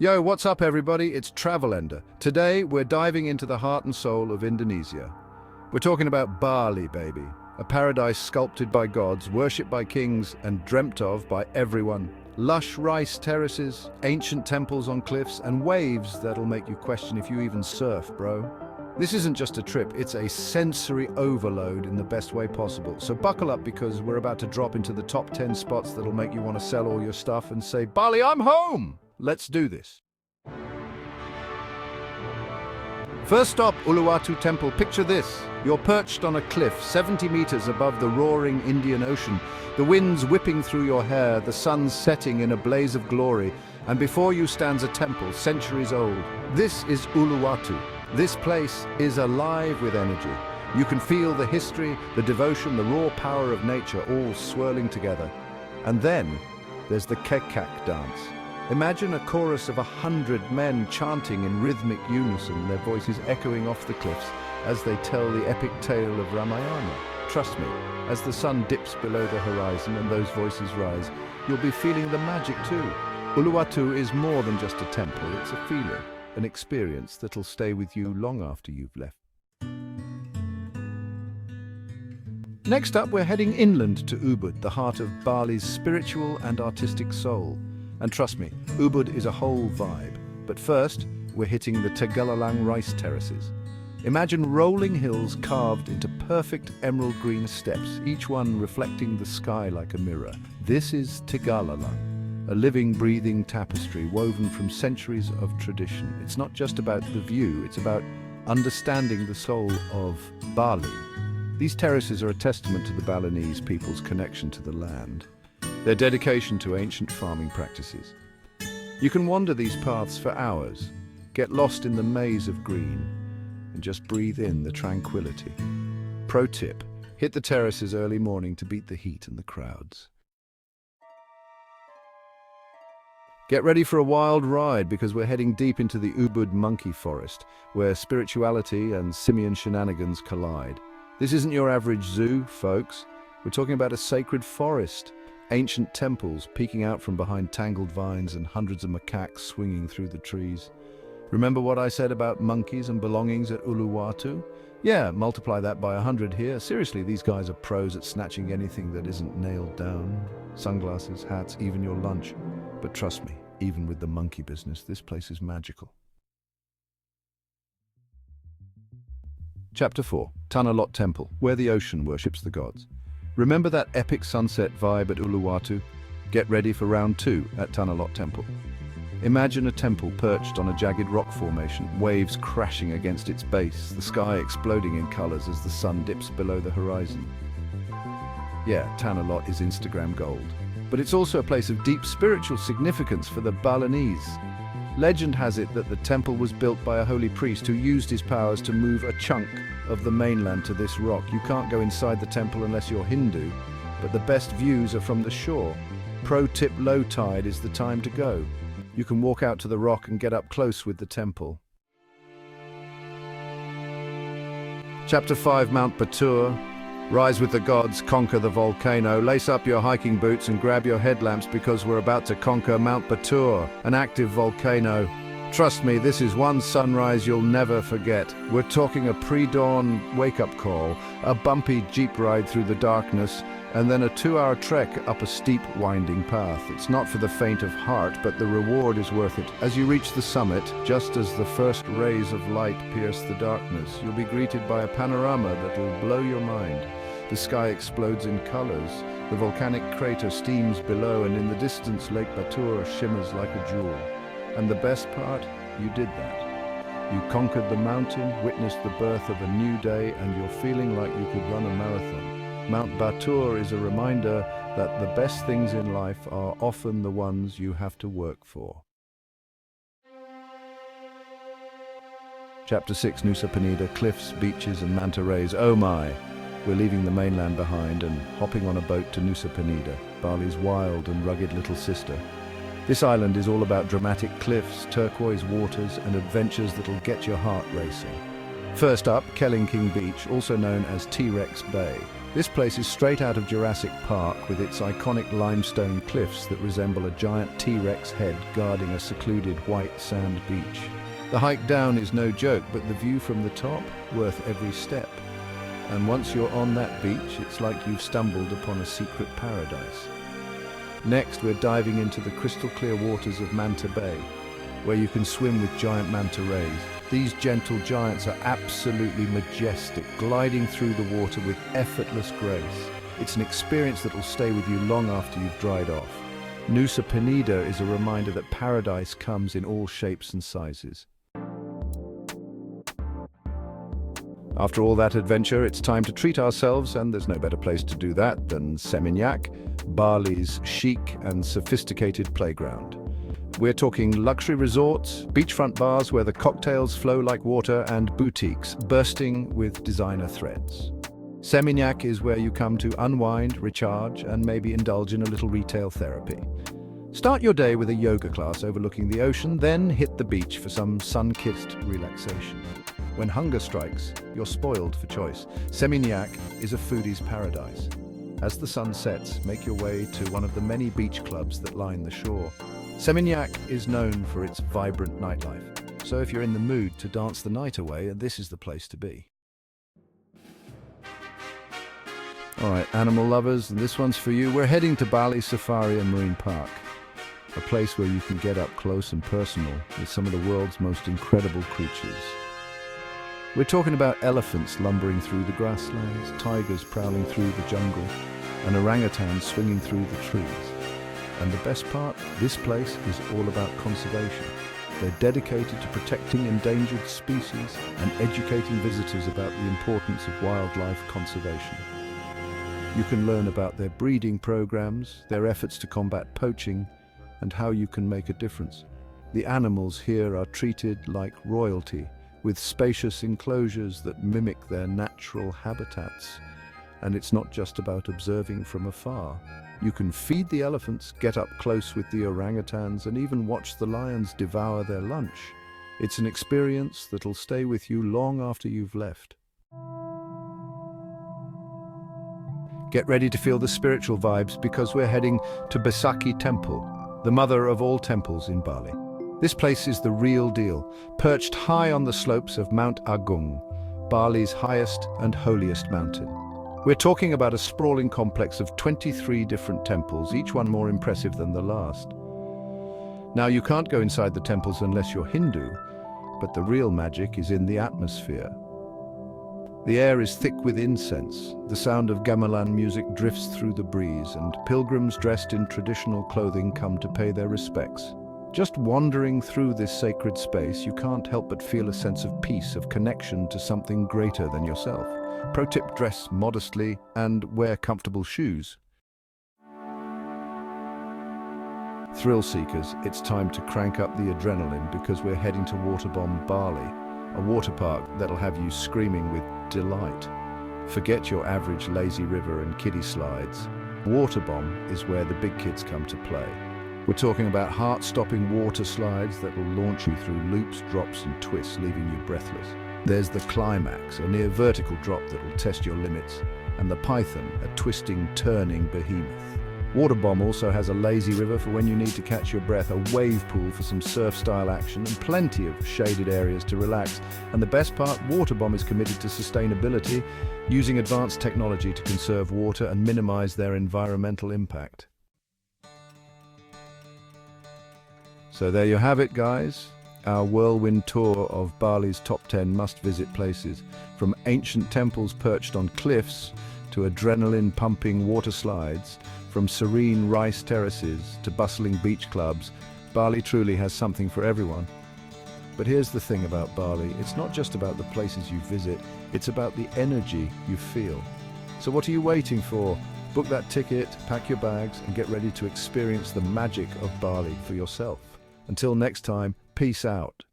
Yo, what's up everybody? It's Travelender. Today we're diving into the heart and soul of Indonesia. We're talking about Bali, baby. A paradise sculpted by gods, worshipped by kings, and dreamt of by everyone. Lush rice terraces, ancient temples on cliffs, and waves that'll make you question if you even surf, bro. This isn't just a trip, it's a sensory overload in the best way possible. So buckle up because we're about to drop into the top 10 spots that'll make you want to sell all your stuff and say, Bali, I'm home! Let's do this. First stop, Uluwatu Temple. Picture this. You're perched on a cliff 70 meters above the roaring Indian Ocean. The wind's whipping through your hair, the sun's setting in a blaze of glory, and before you stands a temple centuries old. This is Uluwatu. This place is alive with energy. You can feel the history, the devotion, the raw power of nature all swirling together. And then there's the Kekak dance. Imagine a chorus of 100 men chanting in rhythmic unison, their voices echoing off the cliffs as they tell the epic tale of Ramayana. Trust me, as the sun dips below the horizon and those voices rise, you'll be feeling the magic too. Uluwatu is more than just a temple, it's a feeling, an experience that'll stay with you long after you've left. Next up, we're heading inland to Ubud, the heart of Bali's spiritual and artistic soul. And trust me, Ubud is a whole vibe. But first, we're hitting the Tegalalang rice terraces. Imagine rolling hills carved into perfect emerald green steps, each one reflecting the sky like a mirror. This is Tegalalang, a living, breathing tapestry woven from centuries of tradition. It's not just about the view, it's about understanding the soul of Bali. These terraces are a testament to the Balinese people's connection to the land, their dedication to ancient farming practices. You can wander these paths for hours, get lost in the maze of green, and just breathe in the tranquility. Pro tip, hit the terraces early morning to beat the heat and the crowds. Get ready for a wild ride because we're heading deep into the Ubud monkey forest, where spirituality and simian shenanigans collide. This isn't your average zoo, folks. We're talking about a sacred forest. Ancient temples peeking out from behind tangled vines and hundreds of macaques swinging through the trees. Remember what I said about monkeys and belongings at Uluwatu? Yeah, multiply that by 100 here. Seriously, these guys are pros at snatching anything that isn't nailed down. Sunglasses, hats, even your lunch. But trust me, even with the monkey business, this place is magical. Chapter 4, Tanah Lot Temple, where the ocean worships the gods. Remember that epic sunset vibe at Uluwatu? Get ready for round 2 at Tanah Lot Temple. Imagine a temple perched on a jagged rock formation, waves crashing against its base, the sky exploding in colors as the sun dips below the horizon. Yeah, Tanah Lot is Instagram gold. But it's also a place of deep spiritual significance for the Balinese. Legend has it that the temple was built by a holy priest who used his powers to move a chunk of the mainland to this rock. You can't go inside the temple unless you're Hindu, but the best views are from the shore. Pro tip, low tide is the time to go. You can walk out to the rock and get up close with the temple. Chapter 5, Mount Batur. Rise with the gods, conquer the volcano. Lace up your hiking boots and grab your headlamps because we're about to conquer Mount Batur, an active volcano. Trust me, this is one sunrise you'll never forget. We're talking a pre-dawn wake-up call, a bumpy jeep ride through the darkness, and then a 2-hour trek up a steep, winding path. It's not for the faint of heart, but the reward is worth it. As you reach the summit, just as the first rays of light pierce the darkness, you'll be greeted by a panorama that'll blow your mind. The sky explodes in colors, the volcanic crater steams below, and in the distance Lake Batur shimmers like a jewel. And the best part? You did that. You conquered the mountain, witnessed the birth of a new day, and you're feeling like you could run a marathon. Mount Batur is a reminder that the best things in life are often the ones you have to work for. Chapter 6, Nusa Penida, cliffs, beaches and manta rays. Oh my! We're leaving the mainland behind and hopping on a boat to Nusa Penida, Bali's wild and rugged little sister. This island is all about dramatic cliffs, turquoise waters and adventures that'll get your heart racing. First up, Kelingking Beach, also known as T-Rex Bay. This place is straight out of Jurassic Park with its iconic limestone cliffs that resemble a giant T-Rex head guarding a secluded white sand beach. The hike down is no joke, but the view from the top, worth every step. And once you're on that beach, it's like you've stumbled upon a secret paradise. Next, we're diving into the crystal clear waters of Manta Bay, where you can swim with giant manta rays. These gentle giants are absolutely majestic, gliding through the water with effortless grace. It's an experience that will stay with you long after you've dried off. Nusa Penida is a reminder that paradise comes in all shapes and sizes. After all that adventure, it's time to treat ourselves, and there's no better place to do that than Seminyak, Bali's chic and sophisticated playground. We're talking luxury resorts, beachfront bars where the cocktails flow like water, and boutiques bursting with designer threads. Seminyak is where you come to unwind, recharge, and maybe indulge in a little retail therapy. Start your day with a yoga class overlooking the ocean, then hit the beach for some sun-kissed relaxation. When hunger strikes, you're spoiled for choice. Seminyak is a foodie's paradise. As the sun sets, make your way to one of the many beach clubs that line the shore. Seminyak is known for its vibrant nightlife, so if you're in the mood to dance the night away, this is the place to be. All right, animal lovers, this one's for you. We're heading to Bali Safari and Marine Park, a place where you can get up close and personal with some of the world's most incredible creatures. We're talking about elephants lumbering through the grasslands, tigers prowling through the jungle, and orangutans swinging through the trees. And the best part, this place is all about conservation. They're dedicated to protecting endangered species and educating visitors about the importance of wildlife conservation. You can learn about their breeding programs, their efforts to combat poaching, and how you can make a difference. The animals here are treated like royalty, with spacious enclosures that mimic their natural habitats. And it's not just about observing from afar. You can feed the elephants, get up close with the orangutans, and even watch the lions devour their lunch. It's an experience that'll stay with you long after you've left. Get ready to feel the spiritual vibes, because we're heading to Besaki Temple, the mother of all temples in Bali. This place is the real deal, perched high on the slopes of Mount Agung, Bali's highest and holiest mountain. We're talking about a sprawling complex of 23 different temples, each one more impressive than the last. Now, you can't go inside the temples unless you're Hindu, but the real magic is in the atmosphere. The air is thick with incense, the sound of gamelan music drifts through the breeze, and pilgrims dressed in traditional clothing come to pay their respects. Just wandering through this sacred space, you can't help but feel a sense of peace, of connection to something greater than yourself. Pro tip: dress modestly and wear comfortable shoes. Thrill seekers, it's time to crank up the adrenaline, because we're heading to Waterbomb Bali, a water park that'll have you screaming with delight. Forget your average lazy river and kiddie slides. Waterbomb is where the big kids come to play. We're talking about heart-stopping water slides that will launch you through loops, drops, and twists, leaving you breathless. There's the climax, a near vertical drop that will test your limits, and the Python, a twisting, turning behemoth. Waterbomb also has a lazy river for when you need to catch your breath, a wave pool for some surf-style action, and plenty of shaded areas to relax. And the best part, Waterbomb is committed to sustainability, using advanced technology to conserve water and minimize their environmental impact. So there you have it, guys. Our whirlwind tour of Bali's top 10 must-visit places, from ancient temples perched on cliffs to adrenaline-pumping water slides, from serene rice terraces to bustling beach clubs. Bali truly has something for everyone. But here's the thing about Bali, it's not just about the places you visit, it's about the energy you feel. So what are you waiting for? Book that ticket, pack your bags, and get ready to experience the magic of Bali for yourself. Until next time, peace out.